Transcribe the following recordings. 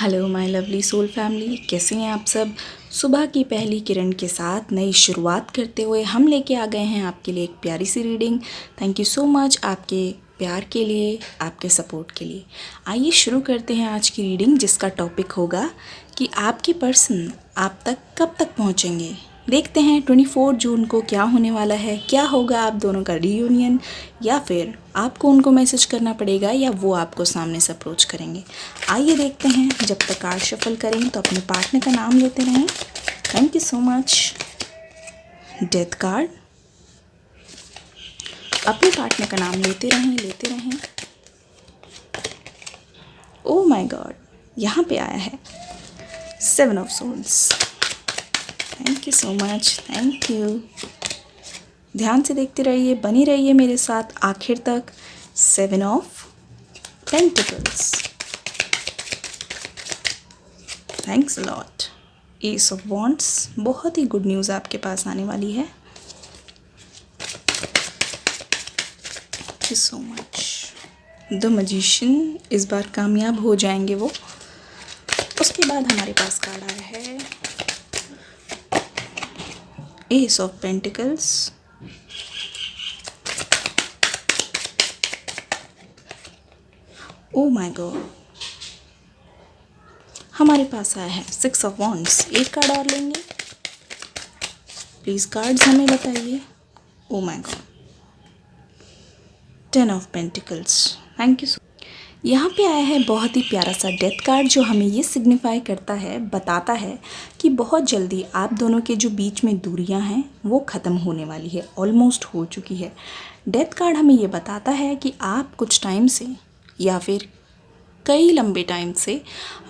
Hello my lovely soul family, कैसे हैं आप सब। सुबह की पहली किरण के साथ नई शुरुआत करते हुए हम लेके आ गए हैं आपके लिए एक प्यारी सी reading. Thank you so much आपके प्यार के लिए, आपके सपोर्ट के लिए। आइए शुरू करते हैं आज की रीडिंग, जिसका टॉपिक होगा कि आपके पर्सन आप तक कब तक पहुंचेंगे। देखते हैं 24 जून को क्या होने वाला है, क्या होगा आप दोनों का रीयूनियन, या फिर आपको उनको मैसेज करना पड़ेगा या वो आपको सामने से अप्रोच करेंगे। आइए देखते हैं। जब तक कार्ड शफल करें तो अपने पार्टनर का नाम लेते रहें। Thank you so much. Death card, अपने पार्टनर का नाम लेते रहें। ओह माय गॉड, यहाँ पे आया है 7 of souls. Thank you so much, thank you. ध्यान से देखते रहिए, बनी रहिए मेरे साथ आखिर तक। 7 of pentacles, thanks lot. S of wands, बहुत ही गुड न्यूज़ आपके पास आने वाली है। Thank you so much. The magician, इस बार कामयाब हो जाएंगे वो। उसके बाद हमारे पास कार्ड आया है S of pentacles, oh my God. हमारे पास आया है 6 ऑफ वॉन्ड्स। एक कार्ड और लेंगे प्लीज़, कार्ड्स हमें बताइए। Oh my God, 10 of pentacles. Thank you सो। यहाँ पे आया है बहुत ही प्यारा सा डेथ कार्ड, जो हमें ये सिग्निफाई करता है, बताता है कि बहुत जल्दी आप दोनों के जो बीच में दूरियां हैं वो ख़त्म होने वाली है, ऑलमोस्ट हो चुकी है। डेथ कार्ड हमें ये बताता है कि आप कुछ टाइम से या फिर कई लंबे टाइम से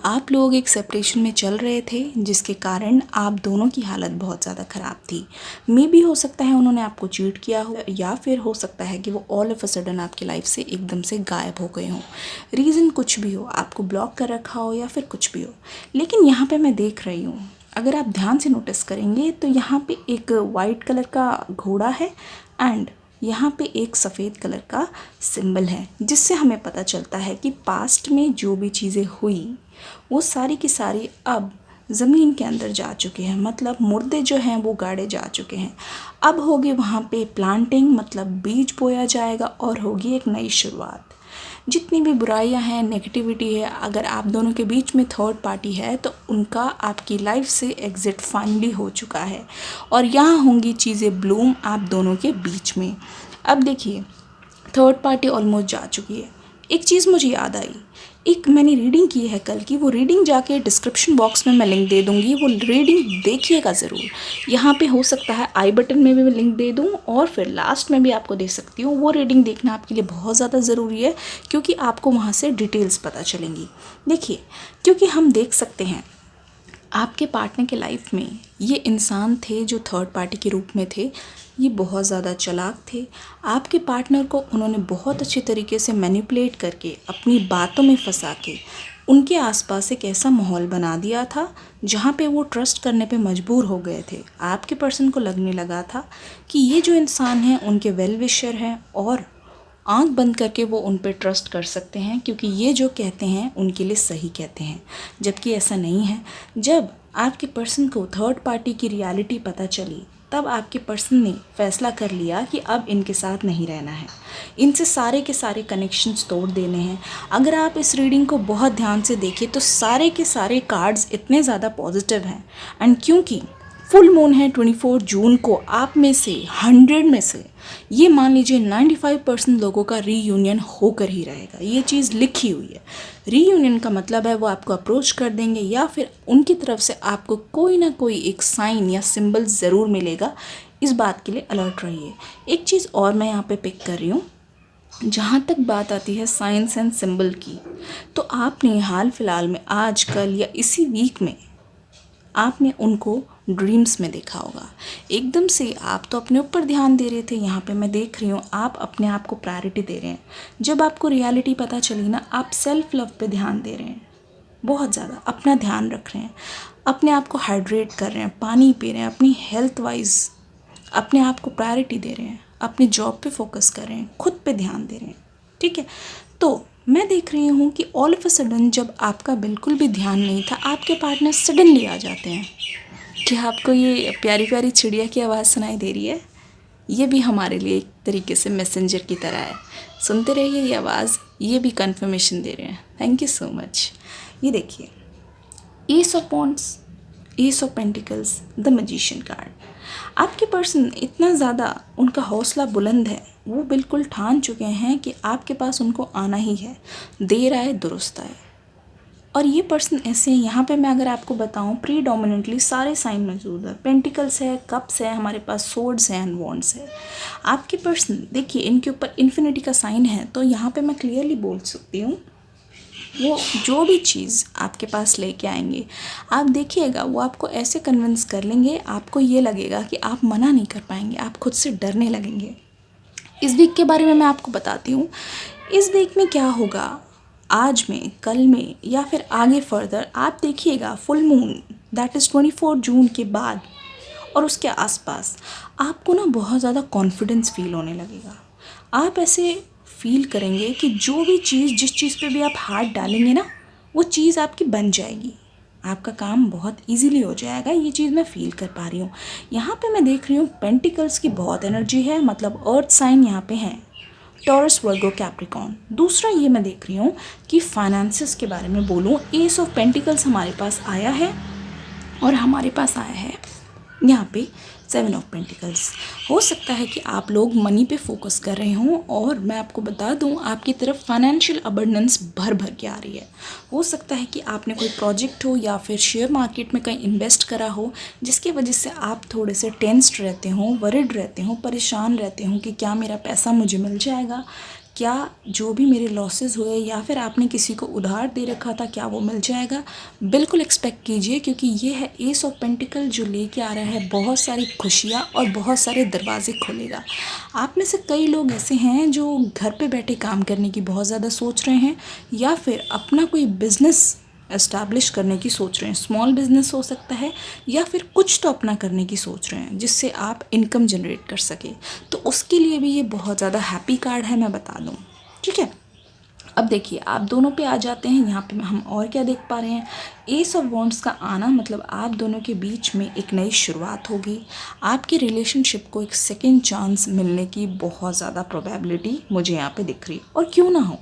आप लोग एक सेपरेशन में चल रहे थे, जिसके कारण आप दोनों की हालत बहुत ज़्यादा ख़राब थी। मे भी हो सकता है उन्होंने आपको चीट किया हो, या फिर हो सकता है कि वो ऑल ऑफ अ सडन आपकी लाइफ से एकदम से गायब हो गए हों। रीज़न कुछ भी हो, आपको ब्लॉक कर रखा हो या फिर कुछ भी हो। लेकिन यहाँ पर मैं देख रही हूँ, अगर आप ध्यान से नोटिस करेंगे तो यहाँ पे एक वाइट कलर का घोड़ा है एंड यहाँ पे एक सफ़ेद कलर का सिंबल है, जिससे हमें पता चलता है कि पास्ट में जो भी चीज़ें हुई वो सारी की सारी अब ज़मीन के अंदर जा चुके हैं। मतलब मुर्दे जो हैं वो गाड़े जा चुके हैं। अब होगी वहाँ पे प्लांटिंग, मतलब बीज बोया जाएगा और होगी एक नई शुरुआत। जितनी भी बुराइयां हैं, नेगेटिविटी है, अगर आप दोनों के बीच में थर्ड पार्टी है तो उनका आपकी लाइफ से एग्ज़िट फाइनली हो चुका है और यहाँ होंगी चीज़ें ब्लूम आप दोनों के बीच में। अब देखिए, थर्ड पार्टी ऑलमोस्ट जा चुकी है। एक चीज़ मुझे याद आई, एक मैंने रीडिंग की है कल की, वो रीडिंग जाके डिस्क्रिप्शन बॉक्स में मैं लिंक दे दूँगी, वो रीडिंग देखिएगा ज़रूर। यहाँ पे हो सकता है आई बटन में भी मैं लिंक दे दूँ और फिर लास्ट में भी आपको दे सकती हूँ। वो रीडिंग देखना आपके लिए बहुत ज़्यादा ज़रूरी है, क्योंकि आपको वहाँ से डिटेल्स पता चलेंगी। देखिए, क्योंकि हम देख सकते हैं आपके पार्टनर के लाइफ में ये इंसान थे जो थर्ड पार्टी के रूप में थे। ये बहुत ज़्यादा चालाक थे। आपके पार्टनर को उन्होंने बहुत अच्छे तरीके से मैनिपुलेट करके, अपनी बातों में फंसा के उनके आसपास एक ऐसा माहौल बना दिया था जहाँ पे वो ट्रस्ट करने पे मजबूर हो गए थे। आपके पर्सन को लगने लगा था कि ये जो इंसान है उनके वेल विशर हैं और आंख बंद करके वो उन पर ट्रस्ट कर सकते हैं, क्योंकि ये जो कहते हैं उनके लिए सही कहते हैं। जबकि ऐसा नहीं है। जब आपके पर्सन को थर्ड पार्टी की रियलिटी पता चली, तब आपके पर्सन ने फैसला कर लिया कि अब इनके साथ नहीं रहना है, इनसे सारे के सारे कनेक्शंस तोड़ देने हैं। अगर आप इस रीडिंग को बहुत ध्यान से देखें तो सारे के सारे कार्ड्स इतने ज़्यादा पॉजिटिव हैं। एंड क्योंकि फुल मून है 24 जून को, आप में से 100 में से ये मान लीजिए 95% लोगों का रीयूनियन होकर ही रहेगा। ये चीज़ लिखी हुई है। रीयूनियन का मतलब है वो आपको अप्रोच कर देंगे या फिर उनकी तरफ से आपको कोई ना कोई एक साइन या सिंबल ज़रूर मिलेगा। इस बात के लिए अलर्ट रहिए। एक चीज़ और मैं यहाँ पे पिक कर रही हूँ, जहाँ तक बात आती है साइंस एंड सिंबल की, तो आपने हाल फिलहाल में आज कल या इसी वीक में आपने उनको ड्रीम्स में देखा होगा। एकदम से आप तो अपने ऊपर ध्यान दे रहे थे, यहाँ पे मैं देख रही हूँ आप अपने आप को प्रायोरिटी दे रहे हैं। जब आपको रियलिटी पता चली ना, आप सेल्फ लव पे ध्यान दे रहे हैं, बहुत ज़्यादा अपना ध्यान रख रहे हैं, अपने आप को हाइड्रेट कर रहे हैं, पानी पी रहे हैं, अपनी हेल्थ वाइज अपने आप को प्रायोरिटी दे रहे हैं, अपनी जॉब पे फोकस कर रहे हैं, खुद पे ध्यान दे रहे हैं। ठीक है, तो मैं देख रही हूँ कि ऑल ऑफ अ सडन जब आपका बिल्कुल भी ध्यान नहीं था, आपके पार्टनर सडनली आ जाते हैं। क्या आपको ये प्यारी प्यारी चिड़िया की आवाज़ सुनाई दे रही है? ये भी हमारे लिए एक तरीके से मैसेंजर की तरह है। सुनते रहिए ये आवाज़, ये भी कंफर्मेशन दे रहे हैं। Thank you so much. ये देखिए, S of wands, S of pentacles, the magician card. आपके पर्सन इतना ज़्यादा उनका हौसला बुलंद है, वो बिल्कुल ठान चुके हैं कि आपके पास उनको आना ही है, देर आए दुरुस्त आए। और ये पर्सन ऐसे हैं, यहाँ पे मैं अगर आपको बताऊँ प्रीडोमिनेंटली सारे साइन मौजूद है। पेंटिकल्स है, कप्स है, हमारे पास सोर्ड्स हैं एंड वॉन्ड्स है। आपके पर्सन देखिए, इनके ऊपर इन्फिनिटी का साइन है, तो यहाँ पे मैं क्लियरली बोल सकती हूँ वो जो भी चीज़ आपके पास लेके आएंगे, आप देखिएगा वो आपको ऐसे कन्विंस कर लेंगे, आपको ये लगेगा कि आप मना नहीं कर पाएंगे, आप खुद से डरने लगेंगे। इस वीक के बारे में मैं आपको बताती हूँ। इस वीक में क्या होगा, आज में, कल में या फिर आगे फर्दर, आप देखिएगा फुल मून दैट इज़ 24 जून के बाद और उसके आसपास आपको ना बहुत ज़्यादा कॉन्फिडेंस फील होने लगेगा। आप ऐसे फील करेंगे कि जो भी चीज़, जिस चीज़ पे भी आप हाथ डालेंगे ना, वो चीज़ आपकी बन जाएगी, आपका काम बहुत इजीली हो जाएगा। ये चीज़ मैं फील कर पा रही हूँ। यहाँ पे मैं देख रही हूँ पेंटिकल्स की बहुत एनर्जी है, मतलब अर्थ साइन यहाँ पे है, टॉरस, वर्गो, कैप्रिकॉर्न। दूसरा ये मैं देख रही हूँ कि फाइनेंसेस के बारे में बोलूँ, एस ऑफ पेंटिकल्स हमारे पास आया है और हमारे पास आया है यहाँ पे 7 ऑफ पेंटिकल्स। हो सकता है कि आप लोग मनी पे फोकस कर रहे हों और मैं आपको बता दूं आपकी तरफ फाइनेंशियल अबंडेंस भर भर के आ रही है। हो सकता है कि आपने कोई प्रोजेक्ट हो या फिर शेयर मार्केट में कहीं इन्वेस्ट करा हो, जिसकी वजह से आप थोड़े से टेंस्ड रहते हों, वरिड रहते हों, परेशान रहते हों कि क्या मेरा पैसा मुझे मिल जाएगा, क्या जो भी मेरे लॉसेस हुए या फिर आपने किसी को उधार दे रखा था क्या वो मिल जाएगा। बिल्कुल एक्सपेक्ट कीजिए, क्योंकि ये है एस ऑफ पेंटिकल जो लेके आ रहा है बहुत सारी खुशियाँ और बहुत सारे दरवाजे खोलेगा। आप में से कई लोग ऐसे हैं जो घर पे बैठे काम करने की बहुत ज़्यादा सोच रहे हैं या फिर अपना कोई बिज़नेस एस्टैब्लिश करने की सोच रहे हैं। स्मॉल बिजनेस हो सकता है या फिर कुछ तो अपना करने की सोच रहे हैं जिससे आप इनकम जनरेट कर सके, तो उसके लिए भी ये बहुत ज़्यादा हैप्पी कार्ड है, मैं बता दूँ। ठीक है, अब देखिए आप दोनों पे आ जाते हैं। यहाँ पे हम और क्या देख पा रहे हैं, एस ऑफ वॉन्ड्स का आना मतलब आप दोनों के बीच में एक नई शुरुआत होगी। आपके रिलेशनशिप को एक सेकेंड चांस मिलने की बहुत ज़्यादा प्रोबेबिलिटी मुझे यहाँ पे दिख रही। और क्यों ना हो,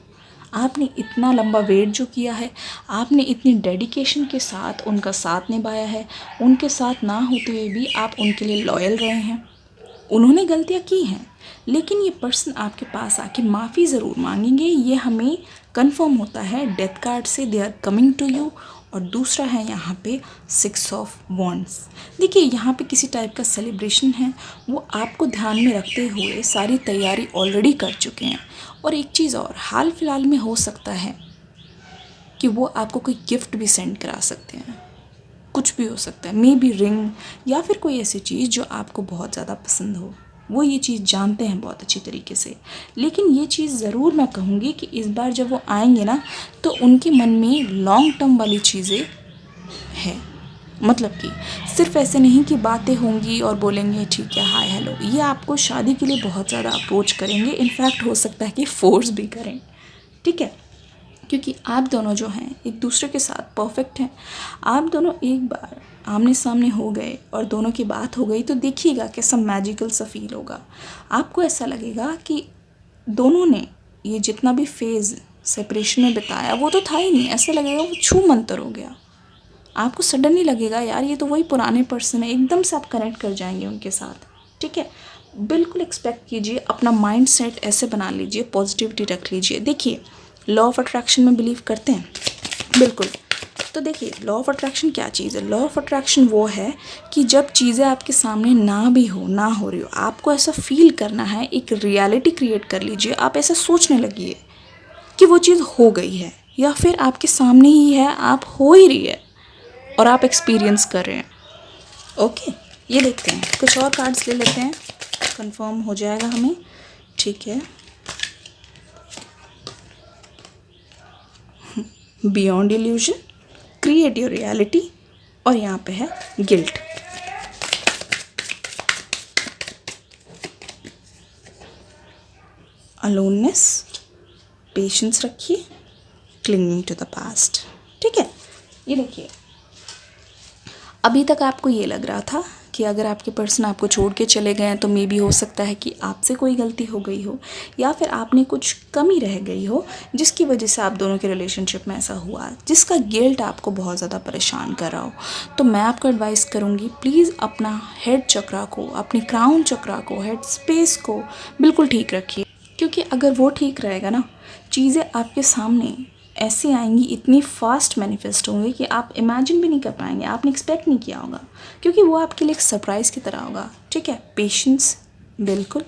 आपने इतना लंबा वेट जो किया है, आपने इतनी डेडिकेशन के साथ उनका साथ निभाया है, उनके साथ ना होते हुए भी आप उनके लिए लॉयल रहे हैं। उन्होंने गलतियाँ की हैं, लेकिन ये पर्सन आपके पास आके माफ़ी ज़रूर मांगेंगे, ये हमें कंफर्म होता है डेथ कार्ड से। They are coming to you. और दूसरा है यहाँ पे 6 ऑफ वॉन्ड्स। देखिए यहाँ पे किसी टाइप का सेलिब्रेशन है, वो आपको ध्यान में रखते हुए सारी तैयारी ऑलरेडी कर चुके हैं। और एक चीज़ और, हाल फिलहाल में हो सकता है कि वो आपको कोई गिफ्ट भी सेंड करा सकते हैं, कुछ भी हो सकता है, मे बी रिंग या फिर कोई ऐसी चीज़ जो आपको बहुत ज़्यादा पसंद हो। वो ये चीज़ जानते हैं बहुत अच्छी तरीके से। लेकिन ये चीज़ ज़रूर मैं कहूँगी कि इस बार जब वो आएंगे ना, तो उनके मन में लॉन्ग टर्म वाली चीज़ें हैं। मतलब कि सिर्फ ऐसे नहीं कि बातें होंगी और बोलेंगे ठीक है हाय हेलो, ये आपको शादी के लिए बहुत ज़्यादा अप्रोच करेंगे। इनफैक्ट हो सकता है कि फोर्स भी करें। ठीक है, क्योंकि आप दोनों जो हैं एक दूसरे के साथ परफेक्ट हैं। आप दोनों एक बार आमने सामने हो गए और दोनों की बात हो गई, तो देखिएगा कैसा मैजिकल सा फील होगा। आपको ऐसा लगेगा कि दोनों ने ये जितना भी फेज़ सेपरेशन में बिताया वो तो था ही नहीं, ऐसा लगेगा वो छू मंतर हो गया। आपको सडनली लगेगा यार ये तो वही पुराने पर्सन है, एकदम से आप कनेक्ट कर जाएंगे उनके साथ। ठीक है, बिल्कुल एक्सपेक्ट कीजिए, अपना माइंड सेट ऐसे बना लीजिए, पॉजिटिविटी रख लीजिए। देखिए लॉ ऑफ अट्रैक्शन में बिलीव करते हैं बिल्कुल। तो देखिए लॉ ऑफ अट्रैक्शन क्या चीज़ है। लॉ ऑफ अट्रैक्शन वो है कि जब चीज़ें आपके सामने ना भी हो, ना हो रही हो, आपको ऐसा फील करना है, एक रियलिटी क्रिएट कर लीजिए। आप ऐसा सोचने लगिए कि वो चीज़ हो गई है या फिर आपके सामने ही है, आप हो ही रही है और आप एक्सपीरियंस कर रहे हैं। ओके, ये देखते हैं, कुछ और कार्ड्स ले लेते हैं, कंफर्म हो जाएगा हमें। ठीक है, beyond illusion, create your reality, और यहाँ पे है गिल्ट। अलोननेस, पेशेंस रखिए, क्लिंगिंग टू द पास्ट। ठीक है, ये देखिए, अभी तक आपको ये लग रहा था कि अगर आपके पर्सन आपको छोड़ के चले गए हैं तो मे बी हो सकता है कि आपसे कोई गलती हो गई हो या फिर आपने कुछ कमी रह गई हो जिसकी वजह से आप दोनों के रिलेशनशिप में ऐसा हुआ, जिसका गिल्ट आपको बहुत ज़्यादा परेशान कर रहा हो। तो मैं आपको एडवाइस करूँगी, प्लीज़ अपना हेड चक्रा को, अपनी क्राउन चक्रा को, हेड स्पेस को बिल्कुल ठीक रखिए, क्योंकि अगर वो ठीक रहेगा ना, चीज़ें आपके सामने ऐसी आएंगी, इतनी फास्ट मैनिफेस्ट होंगी कि आप इमेजिन भी नहीं कर पाएंगे, आपने एक्सपेक्ट नहीं किया होगा, क्योंकि वो आपके लिए एक सरप्राइज़ की तरह होगा। ठीक है, पेशेंस, बिल्कुल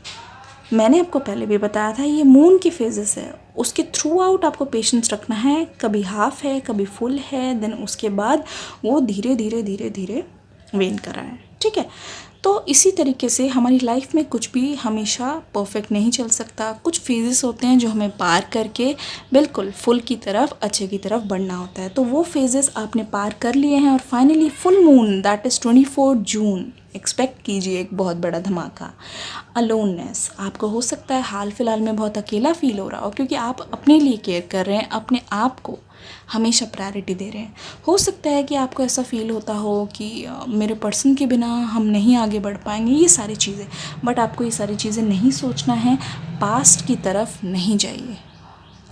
मैंने आपको पहले भी बताया था, ये मून की फेजेस है, उसके थ्रू आउट आपको पेशेंस रखना है। कभी हाफ है, कभी फुल है, देन उसके बाद वो धीरे धीरे धीरे धीरे वेन कर रहा है। ठीक है, तो इसी तरीके से हमारी लाइफ में कुछ भी हमेशा परफेक्ट नहीं चल सकता। कुछ फेजेस होते हैं जो हमें पार करके बिल्कुल फुल की तरफ, अच्छे की तरफ बढ़ना होता है। तो वो फेजेस आपने पार कर लिए हैं और finally full moon, that is 24 June, expect कीजिए एक बहुत बड़ा धमाका। अलोननेस, आपको हो सकता है हाल फिलहाल में बहुत अकेला फील हो रहा हो, क्योंकि आप अपने लिए केयर कर रहे हैं, अपने आप को हमेशा प्रायोरिटी दे रहे हैं। हो सकता है कि आपको ऐसा फील होता हो कि मेरे पर्सन के बिना हम नहीं आगे बढ़ पाएंगे, ये सारी चीज़ें, बट आपको ये सारी चीज़ें नहीं सोचना है, पास्ट की तरफ नहीं जाइए।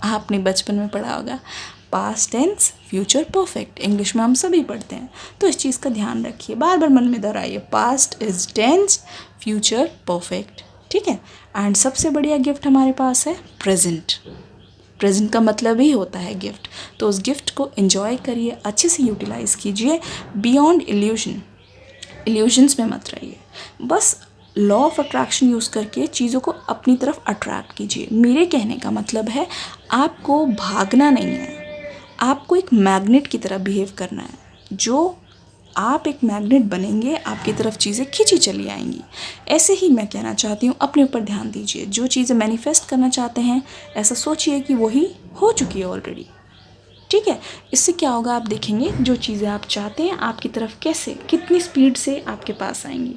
आपने बचपन में पढ़ा होगा, past tense future perfect, English में हम सभी पढ़ते हैं, तो इस चीज़ का ध्यान रखिए, बार बार मन में दोहराइए, past is tense future perfect. ठीक है, एंड सबसे बढ़िया गिफ्ट हमारे पास है प्रेजेंट। प्रेजेंट का मतलब ही होता है गिफ्ट, तो उस गिफ्ट को एंजॉय करिए, अच्छे से यूटिलाइज़ कीजिए, बियॉन्ड इल्यूजन्स में मत रहिए। बस लॉ ऑफ अट्रैक्शन यूज़ करके चीज़ों को अपनी तरफ अट्रैक्ट कीजिए। मेरे कहने का मतलब है, आपको भागना नहीं है, आपको एक मैग्नेट की तरह बिहेव करना है। जो आप एक मैग्नेट बनेंगे, आपकी तरफ चीज़ें खींची चली आएंगी। ऐसे ही मैं कहना चाहती हूँ, अपने ऊपर ध्यान दीजिए, जो चीज़ें मैनिफेस्ट करना चाहते हैं ऐसा सोचिए कि वही हो चुकी है ऑलरेडी। ठीक है, इससे क्या होगा, आप देखेंगे जो चीज़ें आप चाहते हैं आपकी तरफ कैसे, कितनी स्पीड से आपके पास आएंगी,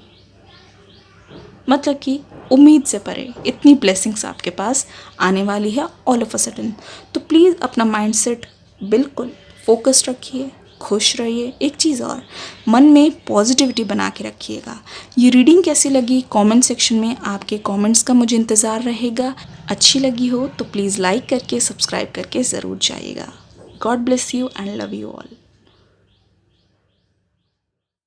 मतलब कि उम्मीद से परे इतनी ब्लेसिंग्स आपके पास आने वाली है ऑल ऑफ अ सडन। तो प्लीज़ अपना माइंडसेट बिल्कुल फोकस्ड रखिए, खुश रहिए। एक चीज़ और, मन में पॉजिटिविटी बना के रखिएगा। ये रीडिंग कैसी लगी, कमेंट सेक्शन में आपके कमेंट्स का मुझे इंतज़ार रहेगा। अच्छी लगी हो तो प्लीज़ लाइक करके, सब्सक्राइब करके ज़रूर जाइएगा। God bless you and love you all.